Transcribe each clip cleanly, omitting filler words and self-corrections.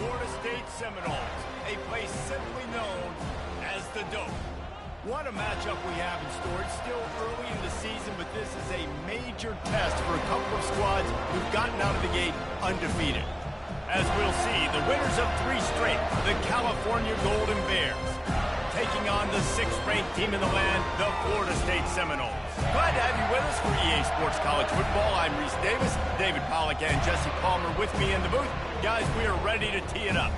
Florida State Seminoles, a place simply known as the Dope. What a matchup we have in store. It's still early in the season, but this is a major test for a couple of squads who've gotten out of the gate undefeated. As we'll see, the winners of 3 straight, the California Golden Bears, taking on the 6th-ranked team in the land, the Florida State Seminoles. Glad to have you with us for EA Sports College Football. I'm Reese Davis, David Pollack and Jesse Palmer with me in the booth. Guys, we are ready to tee it up.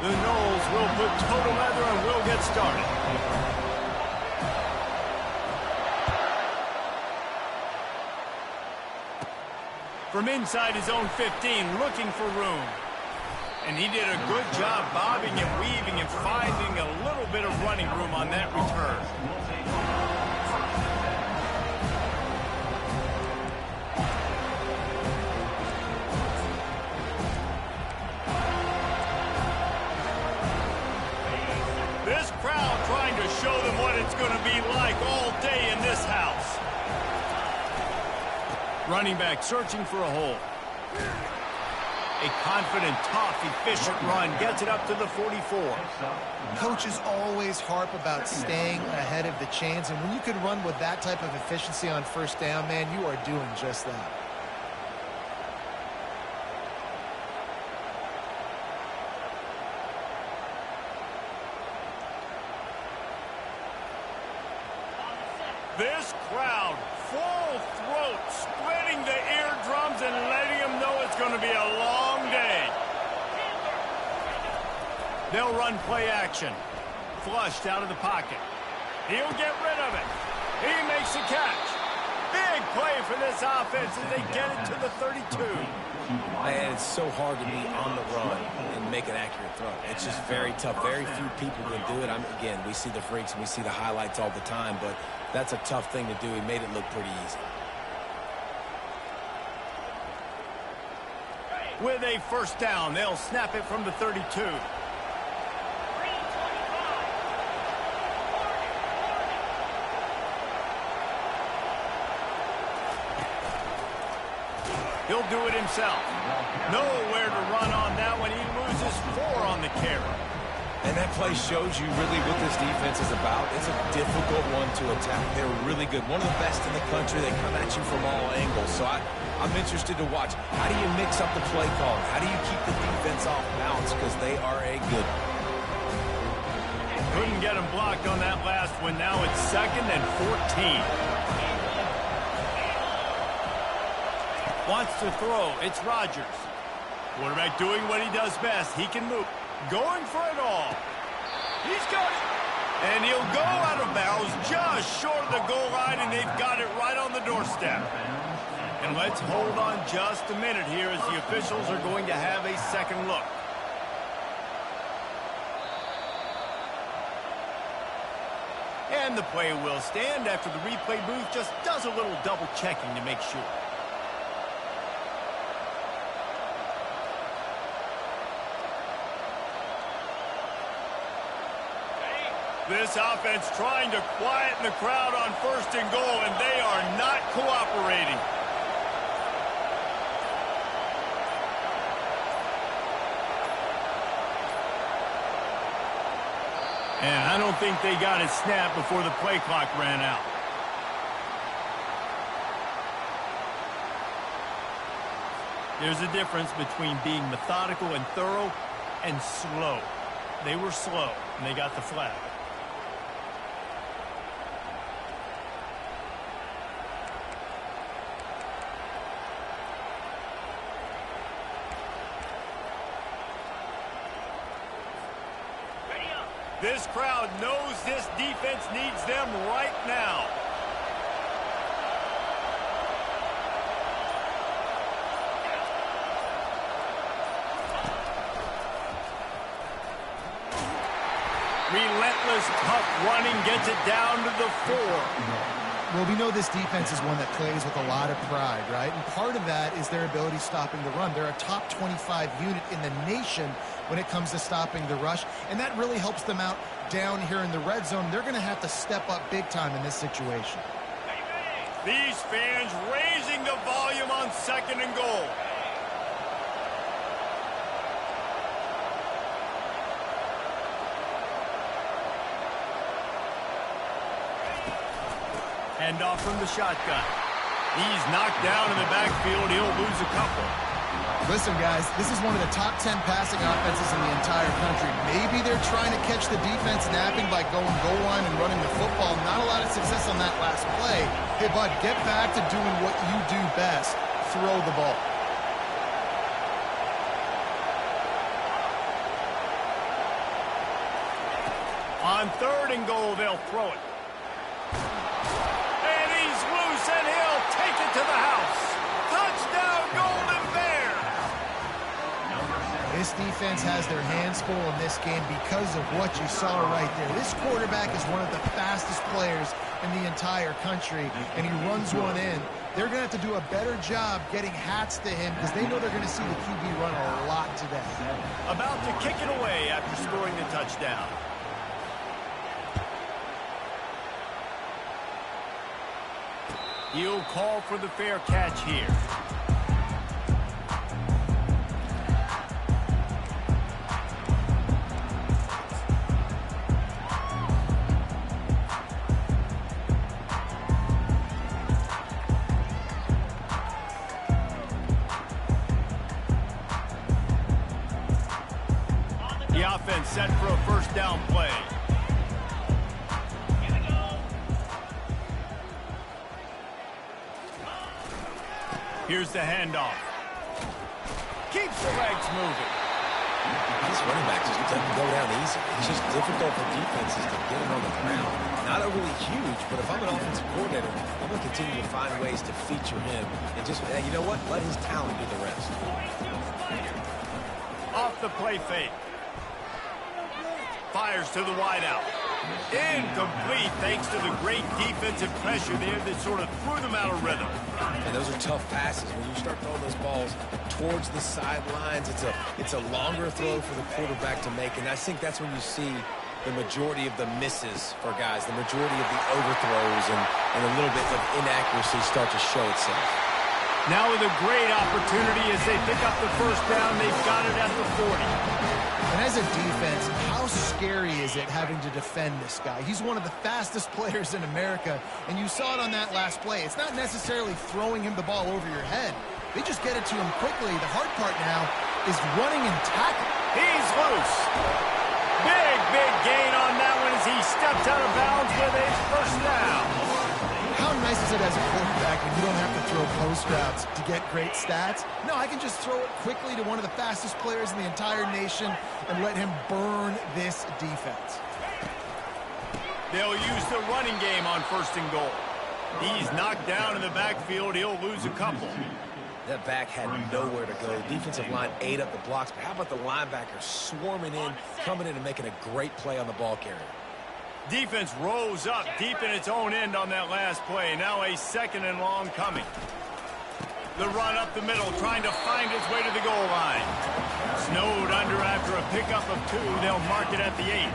The Noles will put total leather and we'll get started. From inside his own 15, looking for room. And he did a good job bobbing and weaving and finding a little bit of running room on that return. This crowd trying to show them what it's going to be like all day in this house. Running back searching for a hole. A confident, tough, efficient run gets it up to the 44. Coaches always harp about staying ahead of the chains, and when you can run with that type of efficiency on first down, man, you are doing just that. This crowd, full throat, splitting the eardrums and letting them know it's going to be a long day. They'll run play action. Flushed out of the pocket. He'll get rid of it. He makes the catch. Big play for this offense as they get it to the 32. Man, it's so hard to be on the run and make an accurate throw. It's just very tough. Very few people can do it. Again, we see the freaks and we see the highlights all the time, but that's a tough thing to do. He made it look pretty easy. With a first down, they'll snap it from the 32. He'll do it himself. Nowhere to run on that one. He loses 4 on the carry. And that play shows you really what this defense is about. It's a difficult one to attack. They're really good. One of the best in the country. They come at you from all angles. So I'm interested to watch. How do you mix up the play call? How do you keep the defense off balance? Because they are a good one. Couldn't get him blocked on that last one. Now it's 2nd and 14. Wants to throw. It's Rodgers. Quarterback doing what he does best. He can move. Going for it all. He's got it. And he'll go out of bounds just short of the goal line, and they've got it right on the doorstep. And let's hold on just a minute here as the officials are going to have a second look. And the play will stand after the replay booth just does a little double checking to make sure. This offense trying to quieten the crowd on 1st and goal, and they are not cooperating. And I don't think they got it snapped before the play clock ran out. There's a difference between being methodical and thorough and slow. They were slow, and they got the flag. This crowd knows this defense needs them right now. Relentless, tough running gets it down to the 4. Well, we know this defense is one that plays with a lot of pride, right? And part of that is their ability stopping the run. They're a top 25 unit in the nation when it comes to stopping the rush, and that really helps them out down here in the red zone. They're going to have to step up big time in this situation. These fans raising the volume on 2nd and goal. Handoff from the shotgun. He's knocked down in the backfield. He'll lose a couple. Listen, guys, this is one of the top 10 passing offenses in the entire country. Maybe they're trying to catch the defense napping by going goal line and running the football. Not a lot of success on that last play. Hey, bud, get back to doing what you do best. Throw the ball. On 3rd and goal, they'll throw it. And he's loose, and he'll take it to the house. Touchdown, Golden Bears! This defense has their hands full in this game because of what you saw right there. This quarterback is one of the fastest players in the entire country, and he runs one in. They're going to have to do a better job getting hats to him because they know they're going to see the QB run a lot today. About to kick it away after scoring the touchdown. He'll call for the fair catch here. The offense set for a 1st down play. Here's the handoff. Keeps the legs moving. This running back just doesn't go down easy. It's just difficult for defenses to get him on the ground. Not overly huge, but if I'm an offensive coordinator, I'm going to continue to find ways to feature him. And just, you know what? Let his talent do the rest. Off the play fake. Fires to the wideout. Incomplete thanks to the great defensive pressure there that sort of threw them out of rhythm. And those are tough passes. When you start throwing those balls towards the sidelines, it's a longer throw for the quarterback to make. And I think that's when you see the majority of the misses for guys, the majority of the overthrows and a little bit of inaccuracy start to show itself. Now with a great opportunity as they pick up the 1st down, they've got it at the 40. And as a defense, how scary is it having to defend this guy? He's one of the fastest players in America, and you saw it on that last play. It's not necessarily throwing him the ball over your head. They just get it to him quickly. The hard part now is running and tackling. He's loose. Big gain on that one as he steps out of bounds with a 1st down. How nice is it as a quarterback when you don't have to throw post routes to get great stats? No, I can just throw it quickly to one of the fastest players in the entire nation and let him burn this defense. They'll use the running game on 1st and goal. He's knocked down in the backfield. He'll lose a couple. That back had nowhere to go. Defensive line ate up the blocks, but how about the linebacker swarming in, coming in and making a great play on the ball carrier? Defense rose up deep in its own end on that last play. Now a 2nd and long coming. The run up the middle, trying to find its way to the goal line. Snowed under after a pickup of 2. They'll mark it at the 8.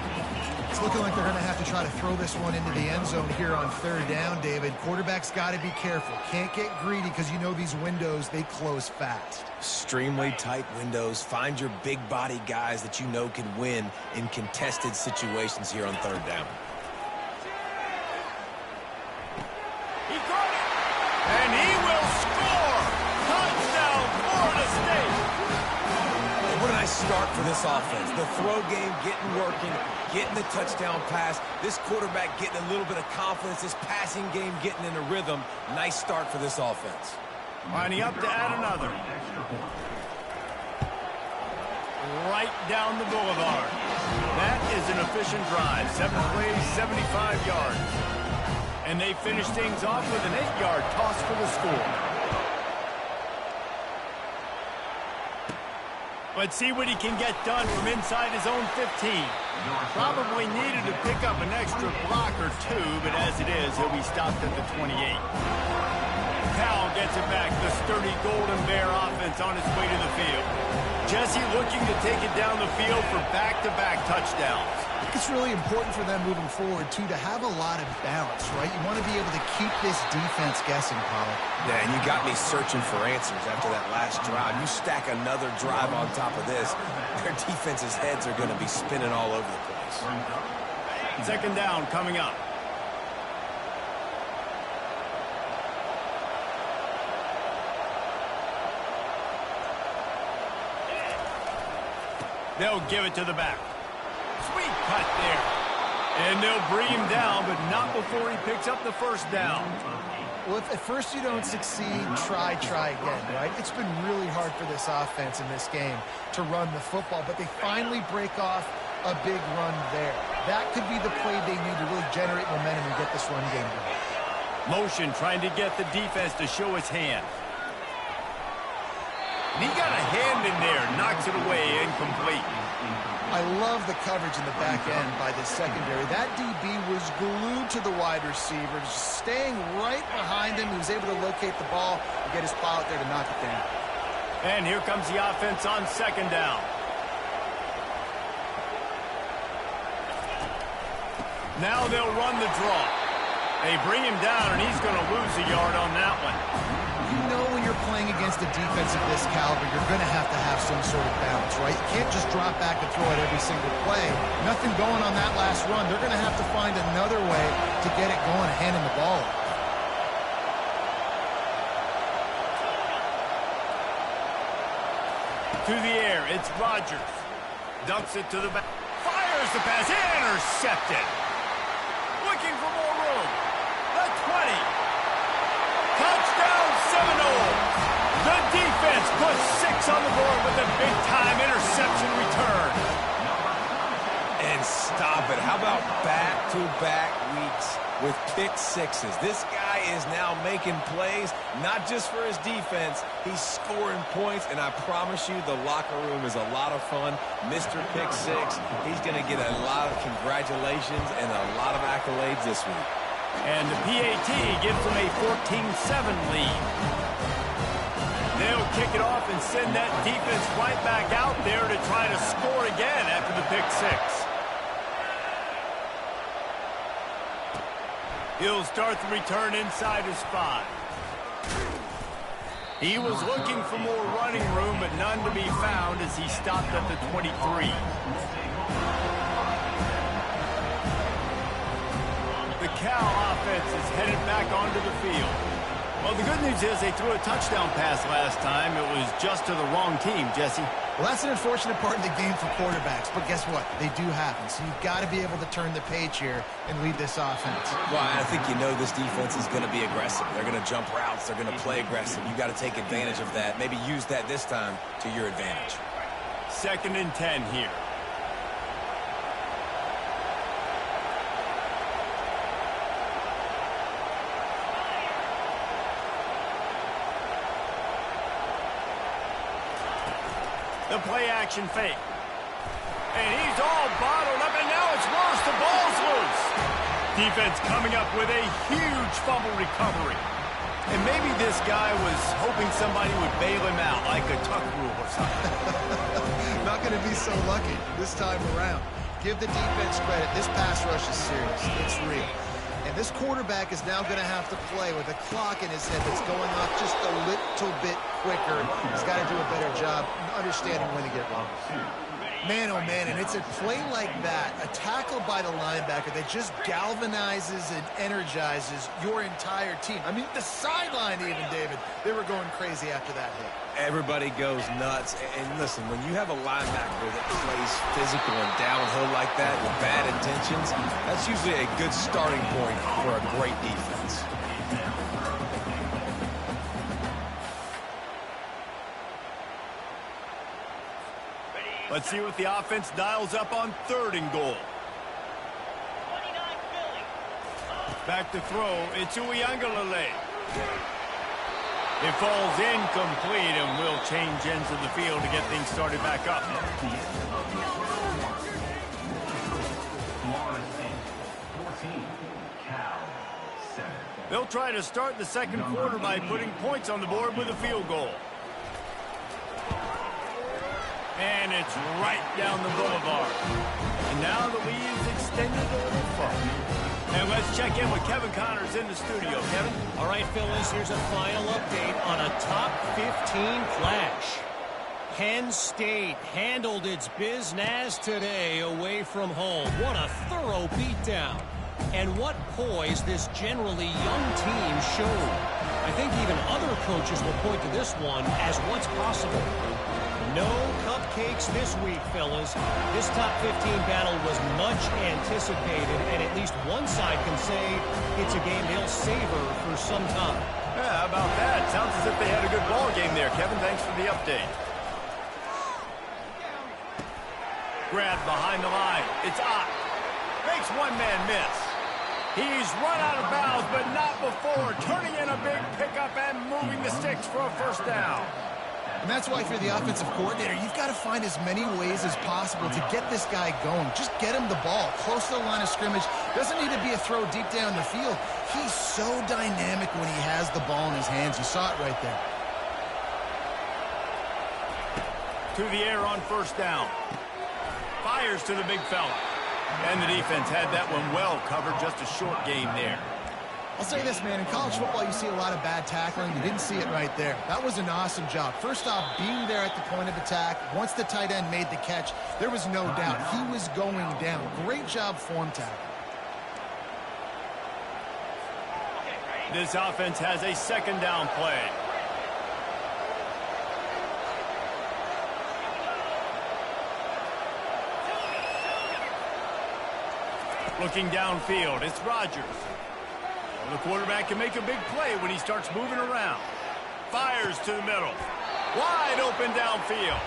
It's looking like they're going to have to try to throw this one into the end zone here on 3rd down, David. Quarterback's got to be careful. Can't get greedy because you know these windows, they close fast. Extremely tight windows. Find your big body guys that you know can win in contested situations here on 3rd down. He caught it, and he will score. Touchdown, Florida State. What a nice start for this offense. The throw game getting working, getting the touchdown pass. This quarterback getting a little bit of confidence. This passing game getting in a rhythm. Nice start for this offense. Lining up to add another. Right down the boulevard. That is an efficient drive. 7 plays, 75 yards. And they finish things off with an 8-yard toss for the score. Let's see what he can get done from inside his own 15. Probably needed to pick up an extra block or 2, but as it is, he'll be stopped at the 28. Cal gets it back. The sturdy Golden Bear offense on its way to the field. Jesse looking to take it down the field for back-to-back touchdowns. I think it's really important for them moving forward, too, to have a lot of balance, right? You want to be able to keep this defense guessing, Pollard. Yeah, and you got me searching for answers after that last drive. You stack another drive on top of this, their defense's heads are going to be spinning all over the place. Second down coming up. They'll give it to the back. Sweet cut there. And they'll bring him down, but not before he picks up the first down. Well, if at first you don't succeed, try again, right? It's been really hard for this offense in this game to run the football, but they finally break off a big run there. That could be the play they need to really generate momentum and get this run game going. Motion trying to get the defense to show his hand. And he got a hand in there, knocks it away, incomplete. I love the coverage in the back end by the secondary. That DB was glued to the wide receiver, just staying right behind him. He was able to locate the ball and get his paw out there to knock it down. And here comes the offense on second down. Now they'll run the draw. They bring him down, and he's going to lose a yard on that one. You know when you're playing against a defense of this caliber, you're going to have some sort of balance, right? You can't just drop back and throw it every single play. Nothing going on that last run. They're going to have to find another way to get it going, handing the ball off. To the air, it's Rodgers. Dumps it to the back. Fires the pass. Intercepted. Looking for more room. The 20. Touchdown Seminoles. The defense puts 6 on the board with a big-time interception return. And stop it. How about back-to-back weeks with pick sixes? This guy is now making plays, not just for his defense. He's scoring points, and I promise you the locker room is a lot of fun. Mr. Pick Six, he's going to get a lot of congratulations and a lot of accolades this week. And the PAT gives them a 14-7 lead. They'll kick it off and send that defense right back out there to try to score again after the pick six. He'll start the return inside his 5. He was looking for more running room, but none to be found as he stopped at the 23. The Cal offense is headed back onto the field. Well, the good news is they threw a touchdown pass last time. It was just to the wrong team, Jesse. Well, that's an unfortunate part of the game for quarterbacks, but guess what? They do happen, so you've got to be able to turn the page here and lead this offense. Well, I think you know this defense is going to be aggressive. They're going to jump routes. They're going to play aggressive. You've got to take advantage of that. Maybe use that this time to your advantage. 2nd and 10 here. The play-action fake. And he's all bottled up, and now it's worse. The ball's loose. Defense coming up with a huge fumble recovery. And maybe this guy was hoping somebody would bail him out, like a tuck rule or something. Not going to be so lucky this time around. Give the defense credit. This pass rush is serious. It's real. And this quarterback is now going to have to play with a clock in his head that's going off just a little bit quicker. He's got to do a better job understanding when to get wrong. Man, oh man, and it's a play like that, a tackle by the linebacker that just galvanizes and energizes your entire team. I mean, the sideline even, David, they were going crazy after that hit. Everybody goes nuts. And listen, when you have a linebacker that plays physical and downhill like that with bad intentions, that's usually a good starting point for a great defense. Let's see what the offense dials up on 3rd and goal. Back to throw. It's Uiagalelei. It falls incomplete, and will change ends of the field to get things started back up. They'll try to start the 2nd quarter by putting points on the board with a field goal. And it's right down the boulevard. And And now the lead is extended a little further. And let's check in with Kevin Connors in the studio. Kevin? All right, fellas, here's a final update on a top 15 clash. Penn State handled its business today away from home. What a thorough beatdown. And what poise this generally young team showed. I think even other coaches will point to this one as what's possible. No cupcakes this week, fellas. This top 15 battle was much anticipated, and at least one side can say it's a game they'll savor for some time. Yeah, how about that? Sounds as if they had a good ball game there. Kevin, thanks for the update. Grab behind the line. It's Ott. Makes one man miss. He's run out of bounds, but not before. Turning in a big pickup and moving the sticks for a first down. And that's why, if you're the offensive coordinator, you've got to find as many ways as possible to get this guy going. Just get him the ball close to the line of scrimmage. Doesn't need to be a throw deep down the field. He's so dynamic when he has the ball in his hands. You saw it right there. To the air on first down. Fires to the big fella. And the defense had that one well covered. Just a short gain there. I'll say this, man. In college football, you see a lot of bad tackling. You didn't see it right there. That was an awesome job. First off, being there at the point of attack. Once the tight end made the catch, there was no doubt he was going down. Great job form tackle. This offense has a second down play. Looking downfield, it's Rodgers. The quarterback can make a big play when he starts moving around. Fires to the middle. Wide open downfield.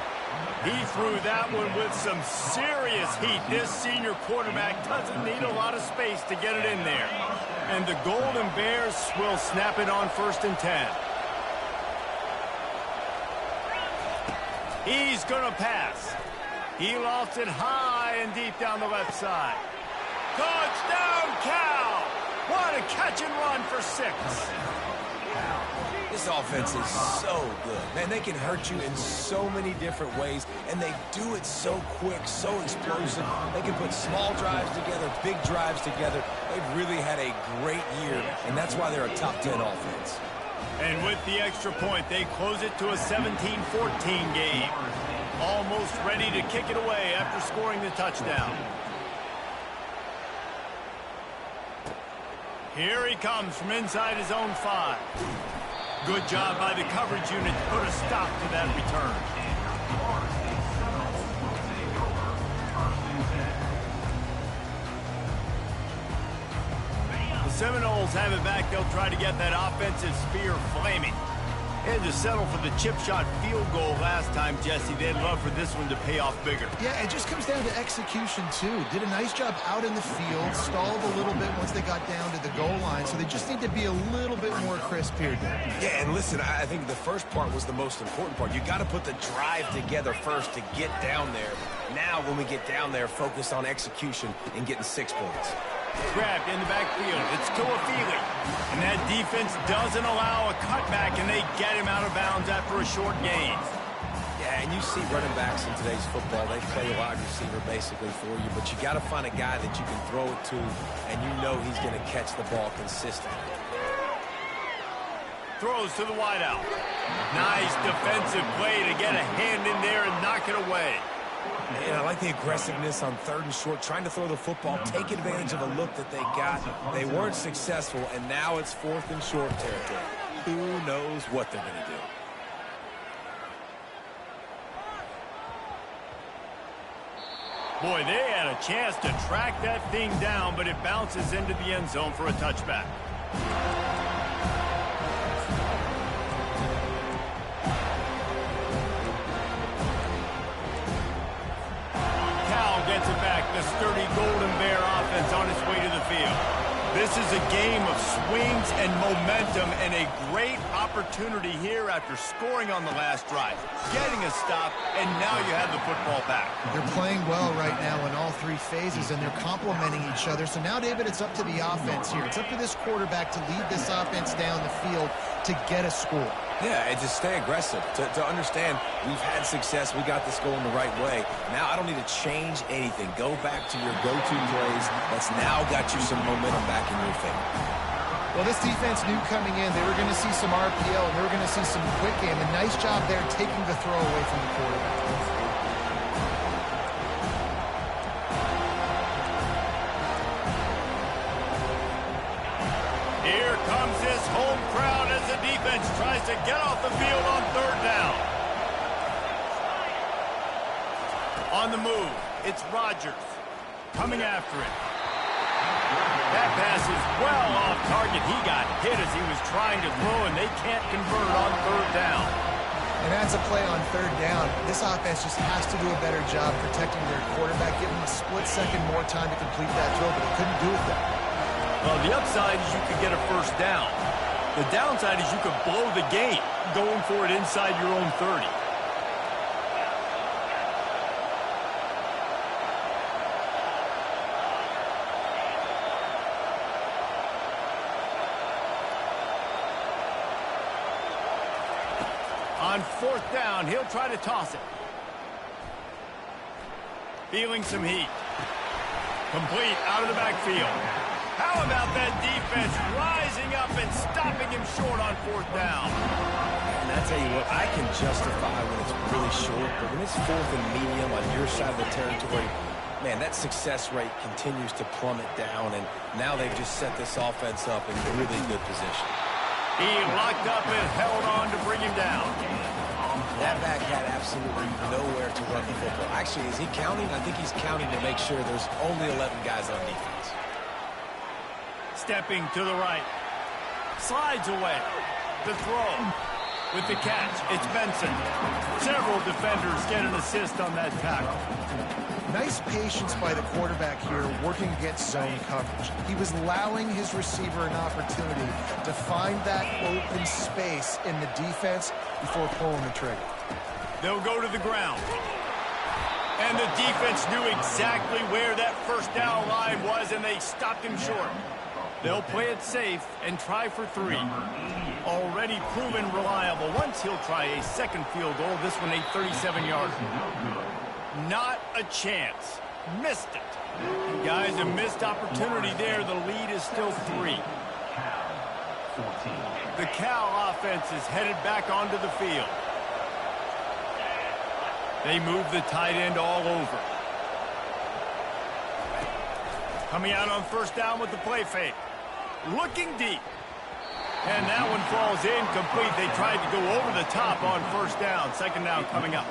He threw that one with some serious heat. This senior quarterback doesn't need a lot of space to get it in there. And the Golden Bears will snap it on 1st and 10. He's going to pass. He lost it high and deep down the left side. Touchdown, Cal! What a catch and run for 6. This offense is so good. Man, they can hurt you in so many different ways, and they do it so quick, so explosive. They can put small drives together, big drives together. They've really had a great year, and that's why they're a top 10 offense. And with the extra point, they close it to a 17-14 game. Almost ready to kick it away after scoring the touchdown. Here he comes from inside his own 5. Good job by the coverage unit to put a stop to that return. The Seminoles have it back. They'll try to get that offensive spear flaming. They had to settle for the chip shot field goal last time, Jesse. They'd love for this one to pay off bigger. Yeah, it just comes down to execution, too. Did a nice job out in the field, stalled a little bit once they got down to the goal line, so they just need to be a little bit more crisp here. Yeah, and listen, I think the first part was the most important part. You got to put the drive together first to get down there. Now, when we get down there, focus on execution and getting 6 points. Grabbed in the backfield. It's Toafili. And that defense doesn't allow a cutback, and they get him out of bounds after a short gain. Yeah, and you see running backs in today's football, they play a wide receiver basically for you, but you got to find a guy that you can throw it to, and you know he's going to catch the ball consistently. Throws to the wideout. Nice defensive play to get a hand in there and knock it away. And I like the aggressiveness on 3rd and short, trying to throw the football, take advantage of a look that they got. They weren't successful, and now it's 4th and short territory. Who knows what they're going to do? Boy, they had a chance to track that thing down, but it bounces into the end zone for a touchback. Gets it back. The sturdy Golden Bear offense on its way to the field. This is a game of swings and momentum, and a great opportunity here after scoring on the last drive, getting a stop, and now you have the football back. They're playing well right now in all 3 phases, and they're complementing each other. So now, David, it's up to the offense here. It's up to this quarterback to lead this offense down the field to get a score. Yeah, and to stay aggressive, to understand we've had success, we got this going the right way. Now I don't need to change anything. Go back to your go-to plays. That's now got you some momentum back in your favor. Well, this defense knew coming in they were going to see some RPO, and they were going to see some quick game. A nice job there taking the throw away from the quarterback. Here comes this home crowd as the defense tries to get off the field on third down. On the move, it's Rodgers coming after it. That pass is well off target. He got hit as he was trying to throw, and they can't convert on third down. And that's a play on third down. This offense just has to do a better job protecting their quarterback, give him a split second more time to complete that throw, but he couldn't do it there. Well, the upside is you could get a first down. The downside is you could blow the game going for it inside your own 30. On fourth down, he'll try to toss it. Feeling some heat. Complete out of the backfield. How about that defense rising up and stopping him short on fourth down? And I tell you what, I can justify when it's really short, but when it's fourth and medium on your side of the territory, man, that success rate continues to plummet down, and now they've just set this offense up in really good position. He locked up and held on to bring him down. That back had absolutely nowhere to run the football. Actually, is he counting? I think he's counting to make sure there's only 11 guys on defense. Stepping to the right. Slides away. The throw. With the catch, it's Benson. Several defenders get an assist on that tackle. Nice patience by the quarterback here working against zone coverage. He was allowing his receiver an opportunity to find that open space in the defense before pulling the trigger. They'll go to the ground. And the defense knew exactly where that first down line was, and they stopped him short. They'll play it safe and try for 3. Already proven reliable. Once he'll try a second field goal, this one a 37-yarder. Not a chance. Missed it. Guys, a missed opportunity there. The lead is still 3. The Cal offense is headed back onto the field. They move the tight end all over. Coming out on first down with the play fake. Looking deep. And that one falls incomplete. They tried to go over the top on first down. Second down coming up.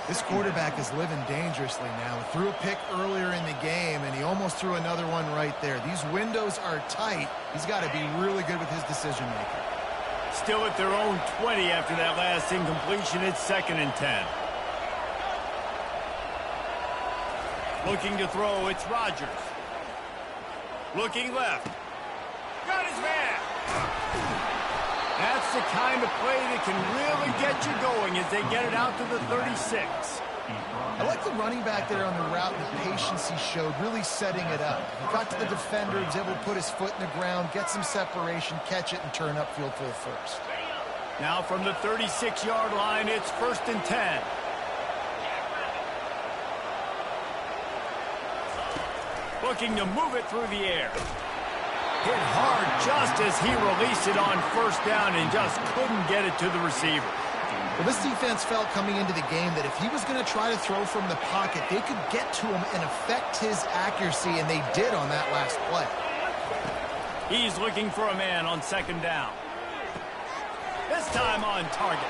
This quarterback is living dangerously now. He threw a pick earlier in the game, and he almost threw another one right there. These windows are tight. He's got to be really good with his decision-making. Still at their own 20 after that last incompletion. It's 2nd and 10. Looking to throw, it's Rodgers. Looking left. Got his man. That's the kind of play that can really get you going as they get it out to the 36. I like the running back there on the route and the patience he showed, really setting it up. He got to the defender, he was able to put his foot in the ground, get some separation, catch it, and turn upfield for the first. Now from the 36-yard line, it's 1st and 10. Looking to move it through the air. Hit hard just as he released it on first down and just couldn't get it to the receiver. Well, this defense felt coming into the game that if he was going to try to throw from the pocket, they could get to him and affect his accuracy, and they did on that last play. He's looking for a man on second down. This time on target.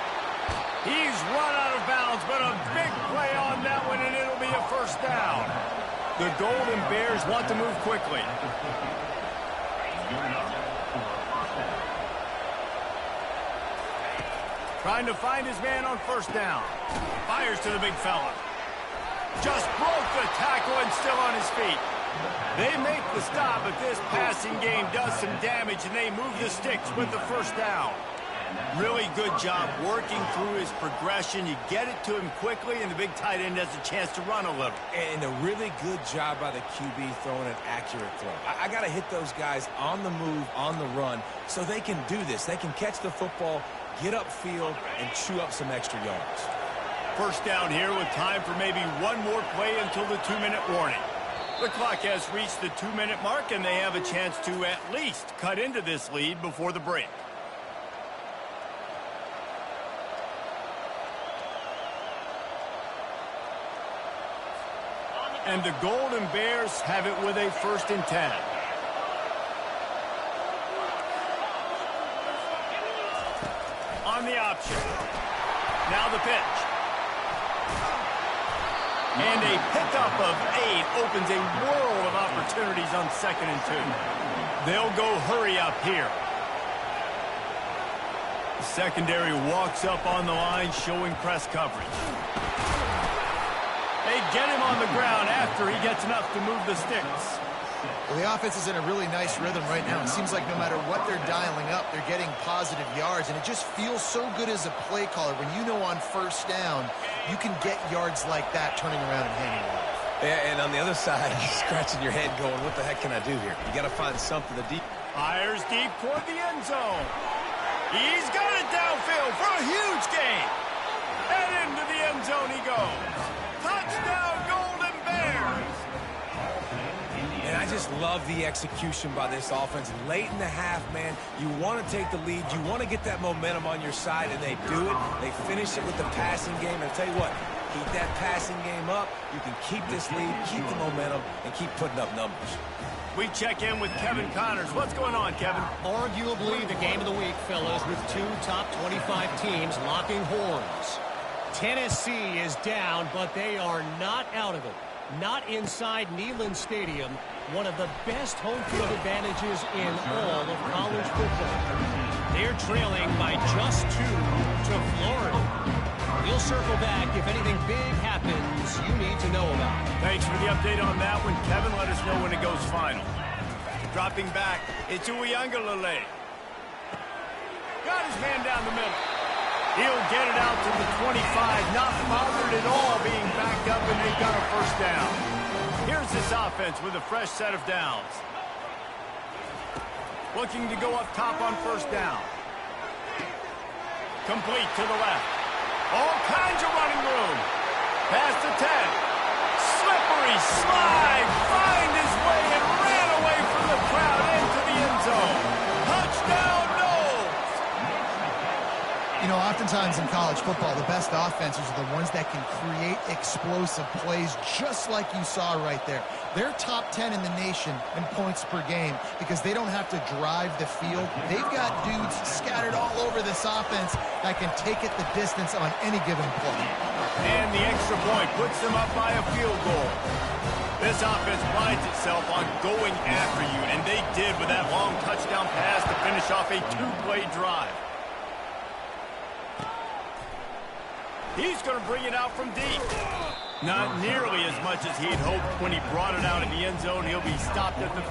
He's run out of bounds, but a big play on that one, and it'll be a first down. The Golden Bears want to move quickly. Trying to find his man on first down. Fires to the big fella. Just broke the tackle and still on his feet. They make the stop, but this passing game does some damage, and they move the sticks with the first down. Really good job working through his progression. You get it to him quickly, and the big tight end has a chance to run a little. And a really good job by the QB throwing an accurate throw. I got to hit those guys on the move, on the run, so they can do this. They can catch the football, get upfield, and chew up some extra yards. First down here with time for maybe one more play until the 2-minute warning. The clock has reached the 2-minute mark, and they have a chance to at least cut into this lead before the break. And the Golden Bears have it with a 1st and 10. On the option. Now the pitch. And a pickup of 8 opens a world of opportunities on 2nd and 2. They'll go hurry up here. The secondary walks up on the line, showing press coverage. They get him on the ground after he gets enough to move the sticks. Well, the offense is in a really nice rhythm right now. It seems like no matter what they're dialing up, they're getting positive yards, and it just feels so good as a play caller when you know on 1st down you can get yards like that turning around and handing it off. Yeah, and on the other side, you're scratching your head going, what the heck can I do here? You got to find something to deep. Fires deep toward the end zone. He's got it downfield for a huge gain. And into the end zone he goes. Touchdown, Golden Bears! And I just love the execution by this offense. Late in the half, man, you want to take the lead. You want to get that momentum on your side, and they do it. They finish it with the passing game. And I'll tell you what, keep that passing game up. You can keep this lead, keep the momentum, and keep putting up numbers. We check in with Kevin Connors. What's going on, Kevin? Arguably the game of the week, fellas, with 2 top 25 teams locking horns. Tennessee is down, but they are not out of it. Not inside Neyland Stadium, one of the best home field advantages in all of college football. They're trailing by just 2 to Florida. We'll circle back if anything big happens you need to know about. Thanks for the update on that one, Kevin. Let us know when it goes final. Dropping back, it's Uiagalelei. Got his man down the middle. He'll get it out to the 25, not bothered at all being backed up, and they've got a 1st down. Here's this offense with a fresh set of downs. Looking to go up top on 1st down. Complete to the left. All kinds of running room. Past the 10. Slippery slide. Find his way and ran away from the crowd into the end zone. Touchdown, Knowles. You know, oftentimes in college football, the best offenses are the ones that can create explosive plays just like you saw right there. They're top 10 in the nation in points per game because they don't have to drive the field. They've got dudes scattered all over this offense that can take it the distance on any given play. And the extra point puts them up by a field goal. This offense prides itself on going after you, and they did with that long touchdown pass to finish off a 2-play drive. He's going to bring it out from deep. Not nearly as much as he had hoped when he brought it out in the end zone. He'll be stopped at the 15.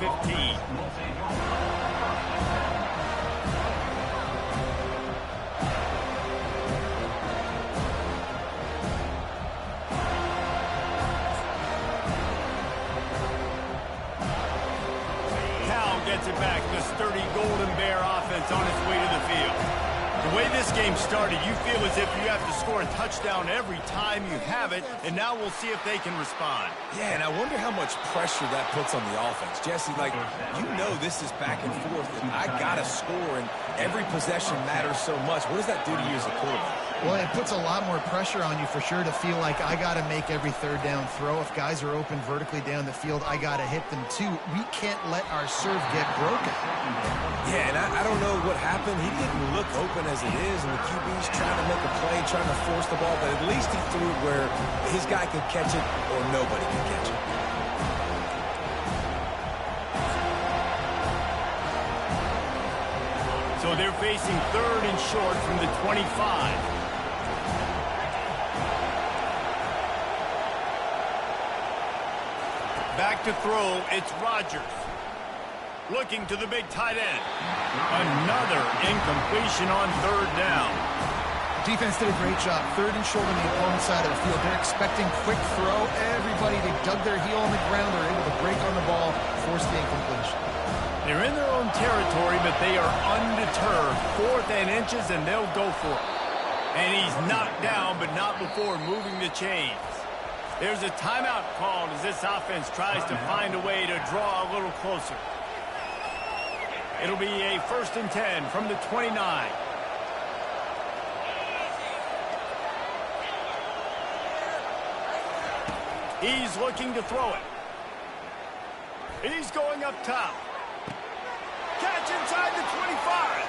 Cal gets it back. The sturdy Golden Bear offense on its way to the field. The way this game started, you feel as if you have to score a touchdown every time you have it, and now we'll see if they can respond. Yeah, and I wonder how much pressure that puts on the offense. Jesse, like, you know this is back and forth, and I got to score, and every possession matters so much. What does that do to you as a quarterback? Well, it puts a lot more pressure on you for sure to feel like I got to make every 3rd down throw. If guys are open vertically down the field, I got to hit them too. We can't let our serve get broken. Yeah, and I don't know what happened. He didn't look open as it is, and the QB's trying to make a play, trying to force the ball, but at least he threw it where his guy could catch it or nobody could catch it. So they're facing 3rd and short from the 25. Back to throw, it's Rodgers. Looking to the big tight end. Another incompletion on third down. Defense did a great job. Third and short on the opponent's side of the field. They're expecting quick throw. Everybody, they dug their heel on the ground. They're able to break on the ball, force the incompletion. They're in their own territory, but they are undeterred. 4th and inches, and they'll go for it. And he's knocked down, but not before moving the chains. There's a timeout called as this offense tries to find a way to draw a little closer. It'll be a 1st and 10 from the 29. He's looking to throw it. He's going up top. Catch inside the 25.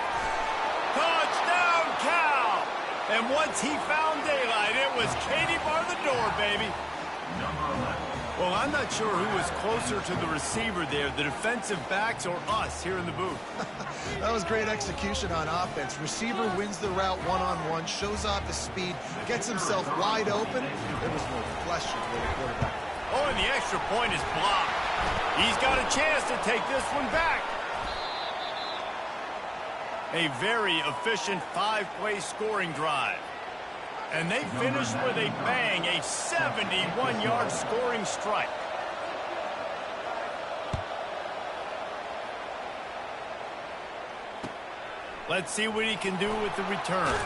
Touchdown, Cal. And once he found daylight, it was Katie bar the door, baby. Well, I'm not sure who was closer to the receiver there, the defensive backs or us here in the booth. That was great execution on offense. Receiver wins the route one-on-one, shows off his speed, gets himself wide open. There was no question for the quarterback. Oh, and the extra point is blocked. He's got a chance to take this one back. A very efficient 5-play scoring drive. And they finished with a bang, a 71-yard scoring strike. Let's see what he can do with the return.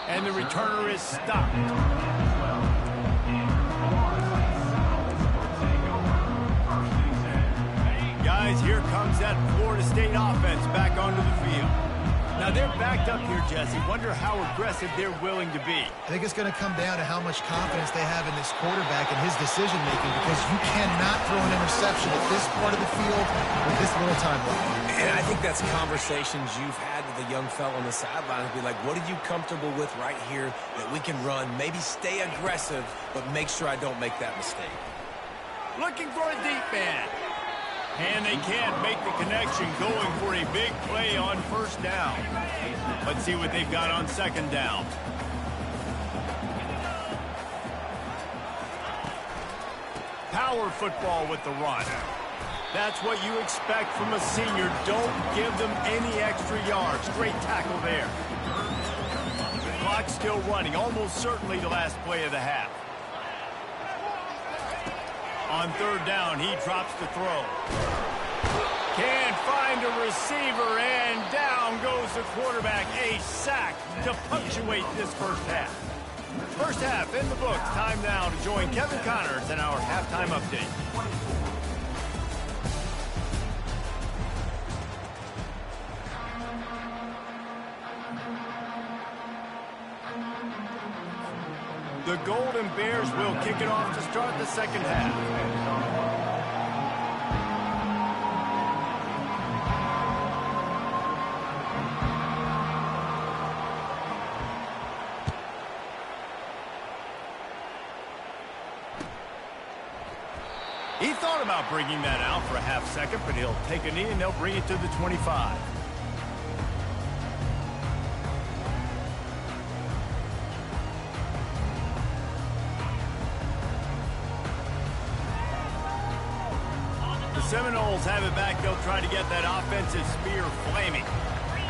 And the returner is stopped. Guys, here comes that Florida State offense back onto the field. Now, they're backed up here, Jesse. Wonder how aggressive they're willing to be. I think it's going to come down to how much confidence they have in this quarterback and his decision-making, because you cannot throw an interception at this part of the field with this little time left. And I think that's conversations you've had with a young fellow on the sideline. Be like, what are you comfortable with right here that we can run? Maybe stay aggressive, but make sure I don't make that mistake. Looking for a deep man. And they can't make the connection, going for a big play on 1st down. Let's see what they've got on 2nd down. Power football with the run. That's what you expect from a senior. Don't give them any extra yards. Great tackle there. The clock's still running, almost certainly the last play of the half. On 3rd down, he drops the throw. Can't find a receiver, and down goes the quarterback. A sack to punctuate this 1st half. 1st half in the books. Time now to join Kevin Connors in our halftime update. The Golden Bears will kick it off to start the 2nd half. He thought about bringing that out for a half second, but he'll take a knee and they'll bring it to the 25. Seminoles have it back. They'll try to get that offensive spear flaming.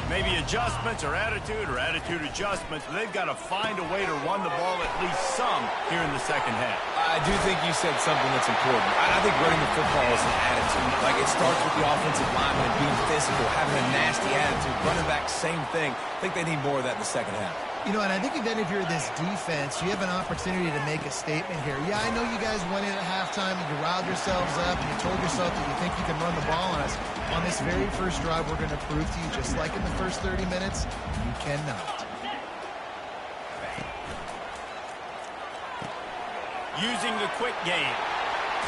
Maybe adjustments or attitude adjustments, but they've got to find a way to run the ball at least some here in the 2nd half. I do think you said something that's important. I think running the football is an attitude. Like, it starts with the offensive lineman being physical, having a nasty attitude. Running back, same thing. I think they need more of that in the 2nd half. You know, and I think then if you're this defense, you have an opportunity to make a statement here. Yeah, I know you guys went in at halftime and you riled yourselves up and you told yourself that you think you can run the ball on us. On this very first drive, we're going to prove to you, just like in the first 30 minutes, you cannot. Using the quick game.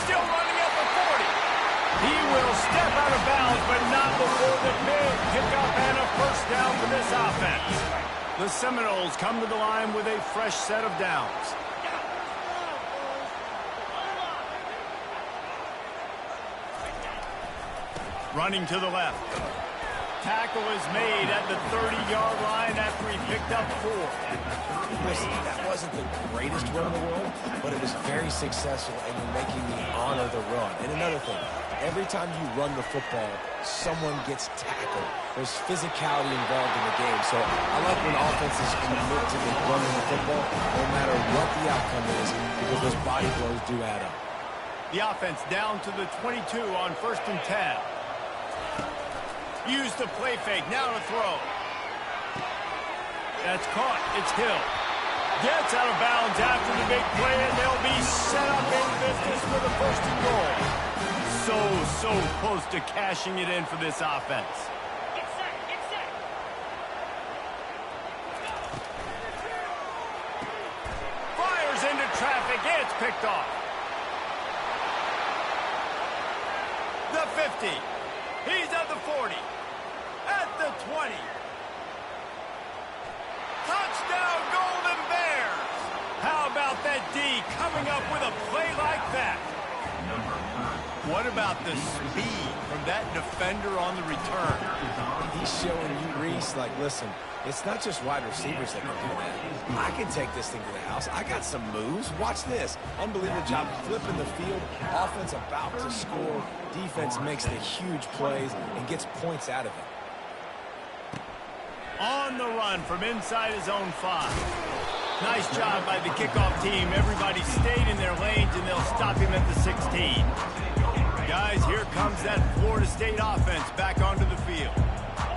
Still running up the 40. He will step out of bounds, but not before the big pickup and a 1st down for this offense. The Seminoles come to the line with a fresh set of downs. Running to the left. Tackle is made at the 30-yard line after he picked up 4. Listen, that wasn't the greatest run in the world, but it was very successful, and you're making me honor the run. And another thing, every time you run the football, someone gets tackled. There's physicality involved in the game. So I like when offenses commit to running the football, no matter what the outcome is, because those body blows do add up. The offense down to the 22 on 1st and 10. Use the play fake, now to throw. That's caught, it's Hill. Gets out of bounds after the big play, and they'll be set up in business for the 1st and goal. So close to cashing it in for this offense. Get set, get set. Fires into traffic, it's picked off. The 50. He's at the 40. At the 20. Touchdown, Golden Bears! How about that D coming up with a play like that? What about the speed from that defender on the return? He's showing you, Reese, like, listen, it's not just wide receivers that can do that. I can take this thing to the house. I got some moves. Watch this. Unbelievable job flipping the field. Offense about to score. Defense makes the huge plays and gets points out of it. On the run from inside his own 5. Nice job by the kickoff team. Everybody stayed in their lanes, and they'll stop him at the 16. Guys, here comes that Florida State offense back onto the field.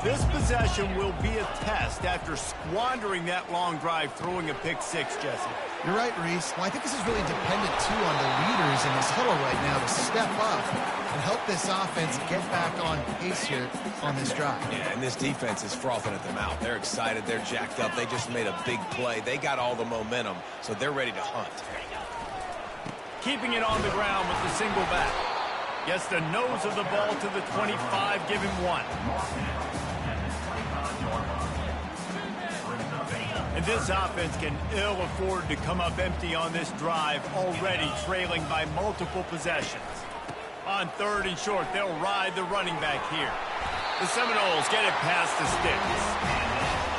This possession will be a test after squandering that long drive, throwing a pick-6, Jesse. You're right, Reese. Well, I think this is really dependent, too, on the leaders in this huddle right now to step up and help this offense get back on pace here on this drive. Yeah, and this defense is frothing at the mouth. They're excited. They're jacked up. They just made a big play. They got all the momentum, so they're ready to hunt. Keeping it on the ground with the single back. Gets the nose of the ball to the 25, give him 1. And this offense can ill afford to come up empty on this drive, already trailing by multiple possessions. On 3rd and short, they'll ride the running back here. The Seminoles get it past the sticks.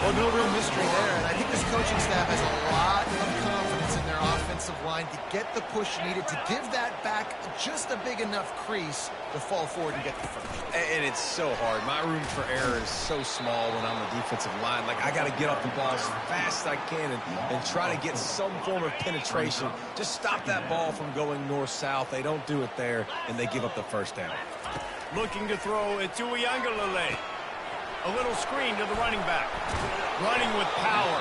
Well, no real mystery there, and I think this coaching staff has a lot of confidence in their offensive line to get the push needed to give that back just a big enough crease to fall forward and get the first. And it's so hard. My room for error is so small when I'm the defensive line. Like, I got to get off the ball as fast as I can and try to get some form of penetration. Just stop that ball from going north-south. They don't do it there, and they give up the first down. Looking to throw, it's Uiagalelei. A little screen to the running back. Running with power.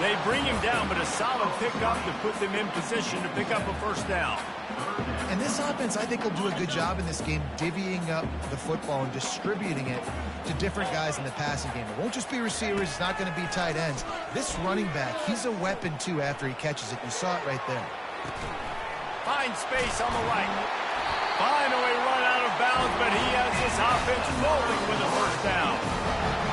They bring him down, but a solid pickup to put them in position to pick up a first down. And this offense, I think, will do a good job in this game divvying up the football and distributing it to different guys in the passing game. It won't just be receivers. It's not going to be tight ends. This running back, he's a weapon, too, after he catches it. You saw it right there. Finds space on the right. Finally run out of bounds, but he has this offense rolling with a first down.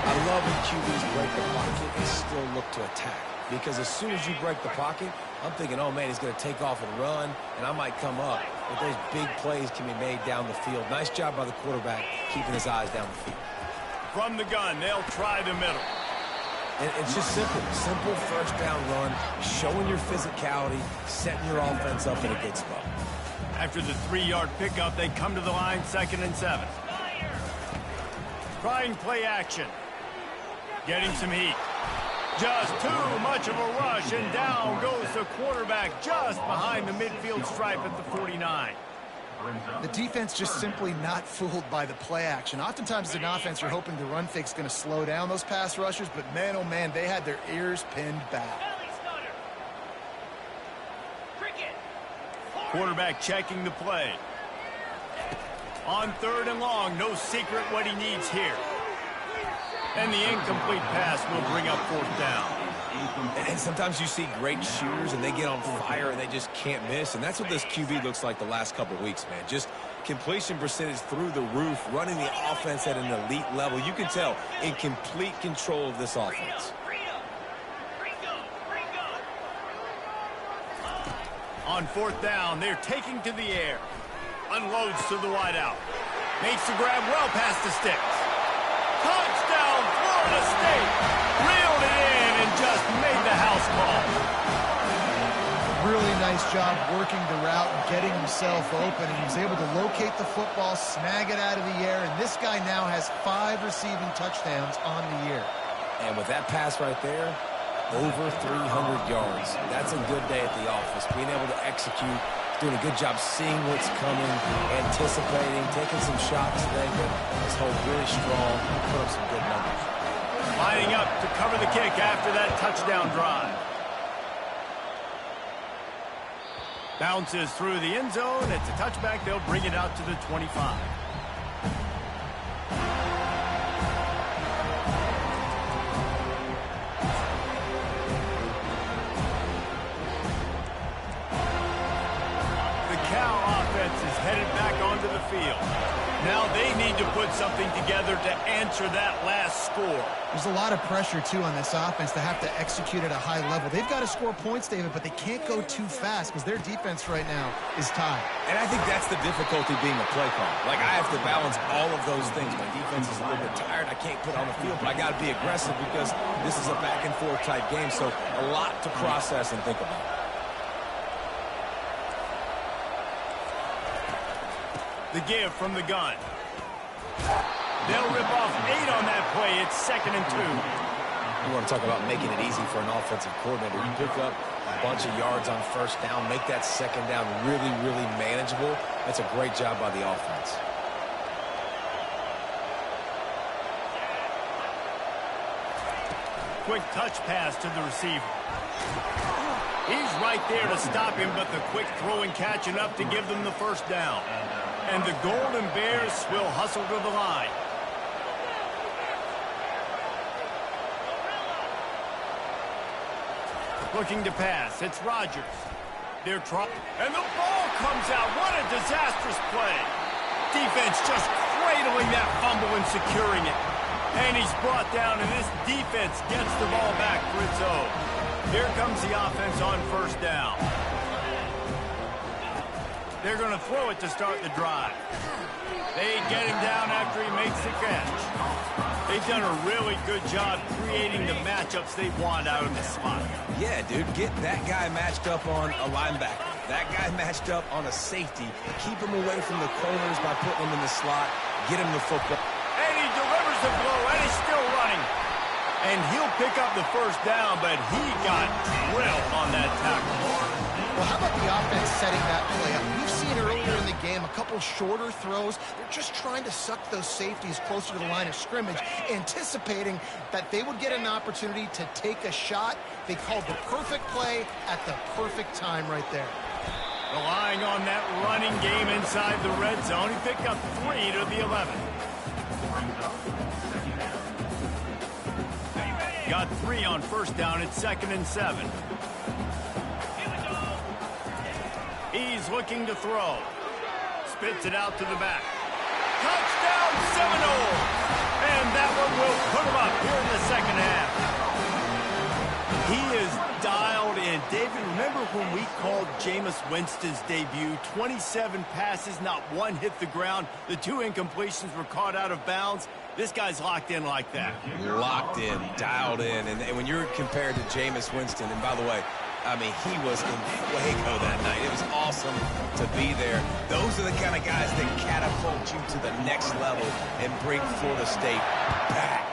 I love when QBs break the pocket and still look to attack. Because as soon as you break the pocket, I'm thinking, oh, man, he's going to take off and run, and I might come up. But those big plays can be made down the field. Nice job by the quarterback keeping his eyes down the field. From the gun, they'll try the middle. And it's just simple. Simple first down run, showing your physicality, setting your offense up in a good spot. After the 3-yard pickup, they come to the line, 2nd and 7. Trying play action. Getting some heat. Just too much of a rush, and down goes the quarterback just behind the midfield stripe at the 49. The defense just simply not fooled by the play action. Oftentimes as an offense, you're hoping the run fake's going to slow down those pass rushers, but man, oh man, they had their ears pinned back. Quarterback checking the play. On 3rd and long, no secret what he needs here. And the incomplete pass will bring up 4th down. And sometimes you see great shooters and they get on fire and they just can't miss. And that's what this QB looks like the last couple weeks, man. Just completion percentage through the roof, running the offense at an elite level. You can tell in complete control of this offense. On 4th down, they're taking to the air. Unloads to the wideout. Makes the grab well past the sticks. Touchdown, Florida State. Reeled it in and just made the house call. Really nice job working the route and getting himself open, and he was able to locate the football, snag it out of the air, and this guy now has 5 receiving touchdowns on the year. And with that pass right there, over 300 yards. That's a good day at the office. Being able to execute, doing a good job seeing what's coming, anticipating, taking some shots today, but his hold really strong, put up some good numbers. Lining up to cover the kick after that touchdown drive. Bounces through the end zone. It's a touchback. They'll bring it out to the 25. Is headed back onto the field. Now they need to put something together to answer that last score. There's a lot of pressure, too, on this offense to have to execute at a high level. They've got to score points, David, but they can't go too fast because their defense right now is tied. And I think that's the difficulty being a play call. Like, I have to balance all of those things. My defense is a little bit tired. I can't put on the field, but I got to be aggressive because this is a back-and-forth type game, so a lot to process and think about. The give from the gun. They'll rip off 8 on that play. It's 2nd and 2. You want to talk about making it easy for an offensive coordinator. You pick up a bunch of yards on first down, make that second down really, really manageable. That's a great job by the offense. Quick touch pass to the receiver. He's right there to stop him, but the quick throw and catch enough to give them the first down. And the Golden Bears will hustle to the line. Looking to pass. It's Rodgers. They're trying. And the ball comes out. What a disastrous play. Defense just cradling that fumble and securing it. And he's brought down, and this defense gets the ball back for its own. Here comes the offense on first down. They're going to throw it to start the drive. They get him down after he makes the catch. They've done a really good job creating the matchups they want out of the slot. Yeah, dude, get that guy matched up on a linebacker. That guy matched up on a safety. Keep him away from the corners by putting him in the slot. Get him the football. And he delivers the blow, and he's still running. And he'll pick up the first down, but he got drilled on that tackle. Well, how about the offense setting that play up? We've seen earlier in the game a couple shorter throws. They're just trying to suck those safeties closer to the line of scrimmage, anticipating that they would get an opportunity to take a shot. They called the perfect play at the perfect time right there. Relying on that running game inside the red zone, he picked up 3 to the 11. Got 3 on first down. It's 2nd and 7. He's looking to throw. Spits it out to the back. Touchdown Seminole! And that one will put him up here in the second half. He is dialed in. David, remember when we called Jameis Winston's debut? 27 passes, not one hit the ground. The 2 incompletions were caught out of bounds. This guy's locked in like that. Locked in, dialed in. And when you're compared to Jameis Winston, and by the way, I mean, he was in Waco that night. It was awesome to be there. Those are the kind of guys that catapult you to the next level and bring Florida State back.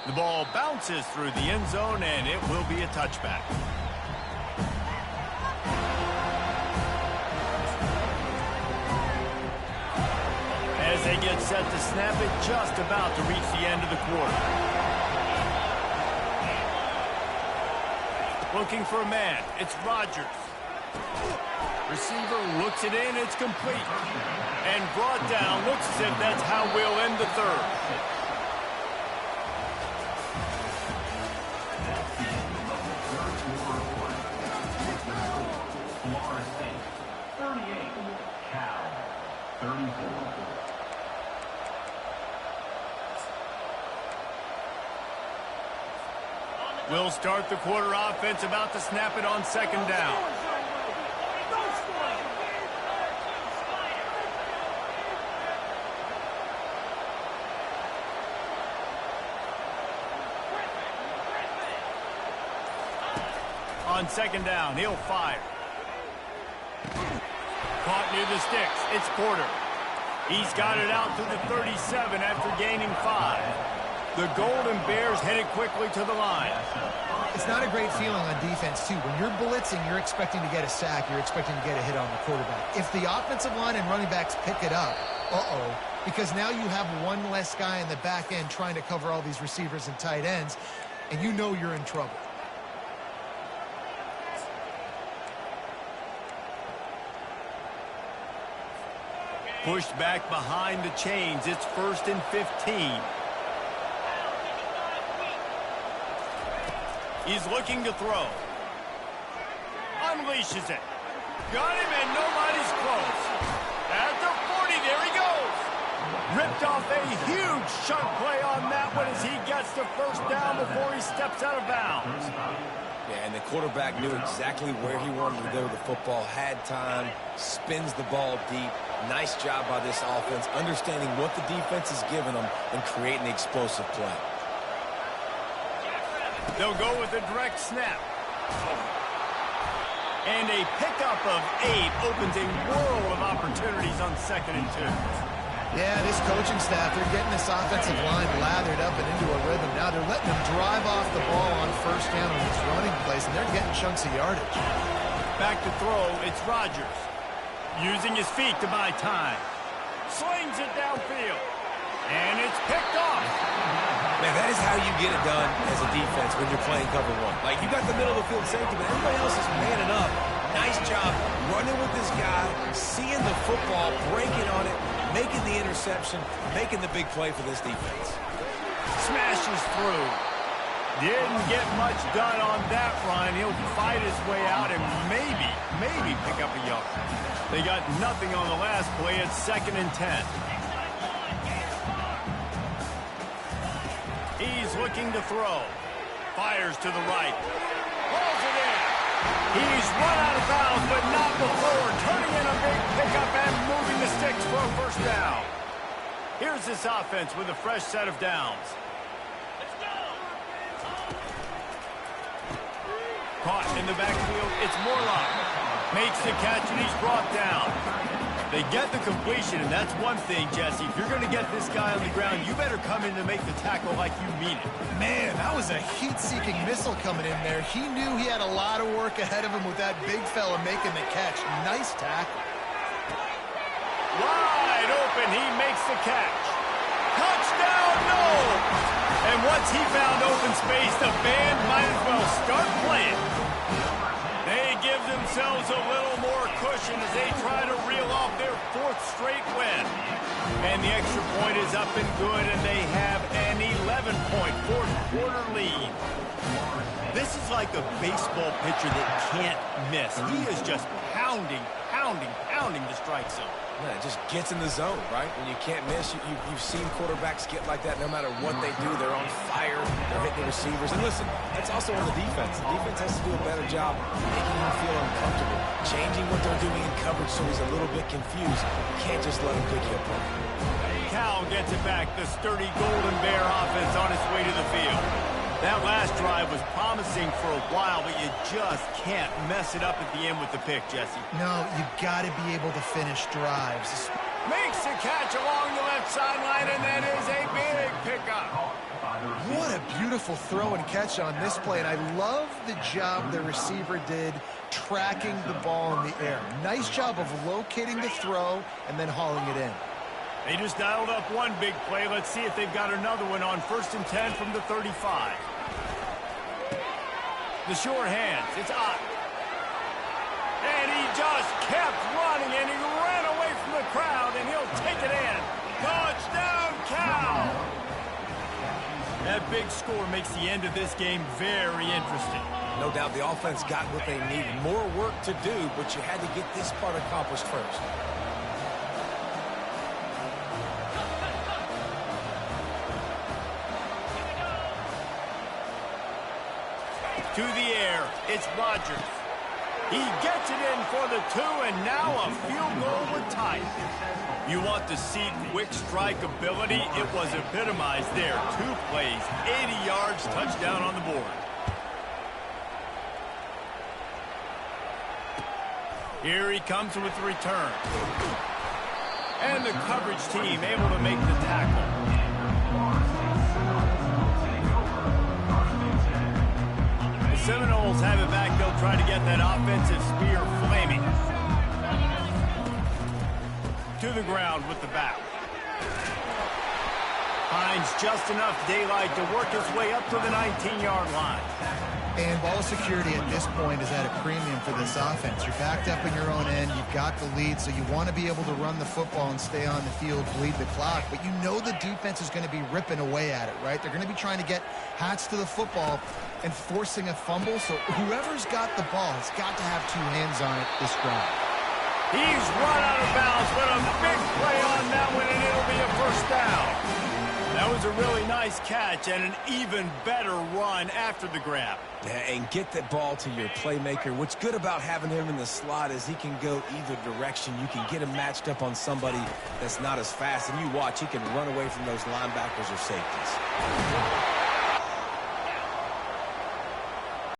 The ball bounces through the end zone, and it will be a touchback. As they get set to snap it, just about to reach the end of the quarter. Looking for a man. It's Rodgers. Receiver looks it in. It's complete. And brought down. Looks as if that's how we'll end the third. We'll start the quarter. Offense about to snap it on second down. On second down, he'll fire. Caught near the sticks. It's Porter. He's got it out to the 37 after gaining 5. The Golden Bears headed quickly to the line. It's not a great feeling on defense, too. When you're blitzing, you're expecting to get a sack. You're expecting to get a hit on the quarterback. If the offensive line and running backs pick it up, because now you have one less guy in the back end trying to cover all these receivers and tight ends, and you know you're in trouble. Pushed back behind the chains. It's 1st and 15. He's looking to throw. Unleashes it. Got him, and nobody's close. At the 40, there he goes. Ripped off a huge chunk play on that one as he gets the first down before he steps out of bounds. Yeah, and the quarterback knew exactly where he wanted to go with the football, had time, spins the ball deep. Nice job by this offense, understanding what the defense is giving them and creating the explosive play. They'll go with a direct snap. And a pickup of 8 opens a world of opportunities on 2nd and 2. Yeah, this coaching staff, they're getting this offensive line lathered up and into a rhythm. Now they're letting them drive off the ball on 1st down on these running plays, and they're getting chunks of yardage. Back to throw, it's Rodgers. Using his feet to buy time. Slings it downfield. And it's picked off. Man, that is how you get it done as a defense when you're playing cover 1. Like, you got the middle of the field safety, but everybody else is manning up. Nice job running with this guy, seeing the football, breaking on it, making the interception, making the big play for this defense. Smashes through. Didn't get much done on that run. He'll fight his way out and maybe pick up a yard. They got nothing on the last play. It's 2nd and 10. He's looking to throw. Fires to the right. Pulls it in. He's run out of bounds, but not before turning in a big pickup and moving the sticks for a 1st down. Here's this offense with a fresh set of downs. Caught in the backfield, it's Morlock. Makes the catch, and he's brought down. They get the completion, and that's one thing, Jesse. If you're going to get this guy on the ground, you better come in to make the tackle like you mean it. Man, that was a heat-seeking missile coming in there. He knew he had a lot of work ahead of him with that big fella making the catch. Nice tackle. Wide open, he makes the catch. Touchdown, no! And once he found open space, the band might as well start playing. They give themselves a little more cushion as they try to reel off their 4th straight win. And the extra point is up and good, and they have an 11-point 4th-quarter lead. This is like a baseball pitcher that can't miss. He is just pounding the strike zone. Yeah, it just gets in the zone, right? When you can't miss, you've seen quarterbacks get like that no matter what they do. They're on fire. They're hitting the receivers. And listen, that's also on the defense. The defense has to do a better job making him feel uncomfortable, changing what they're doing in coverage so he's a little bit confused. You can't just let him pick you apart. Cal gets it back. The sturdy Golden Bear offense on its way to the field. That last drive was promising for a while, but you just can't mess it up at the end with the pick, Jesse. No, you got to be able to finish drives. Makes the catch along the left sideline, and that is a big pickup. What a beautiful throw and catch on this play, and I love the job the receiver did tracking the ball in the air. Nice job of locating the throw and then hauling it in. They just dialed up one big play. Let's see if they've got another one on 1st and 10 from the 35. The short hands, it's Ott. And he just kept running, and he ran away from the crowd, and he'll take it in. Touchdown, Cal! That big score makes the end of this game very interesting. No doubt the offense got what they needed. More work to do, but you had to get this part accomplished first. To the air, it's Rodgers. He gets it in for the 2, and now a field goal would tie it. You want to see quick strike ability? It was epitomized there. 2 plays, 80 yards, touchdown on the board. Here he comes with the return. And the coverage team able to make the tackle. The Seminoles have it back. They'll try to get that offensive spear flaming. To the ground with the back. Finds just enough daylight to work his way up to the 19-yard line. And ball security at this point is at a premium for this offense. You're backed up in your own end. You've got the lead, so you want to be able to run the football and stay on the field, bleed the clock. But you know the defense is going to be ripping away at it, right? They're going to be trying to get Hats to the football and forcing a fumble. So whoever's got the ball has got to have two hands on it this drive. He's run out of bounds, but a big play on that one, and it'll be a first down. That was a really nice catch and an even better run after the grab. Yeah, and get that ball to your playmaker. What's good about having him in the slot is he can go either direction. You can get him matched up on somebody that's not as fast, and you watch, he can run away from those linebackers or safeties.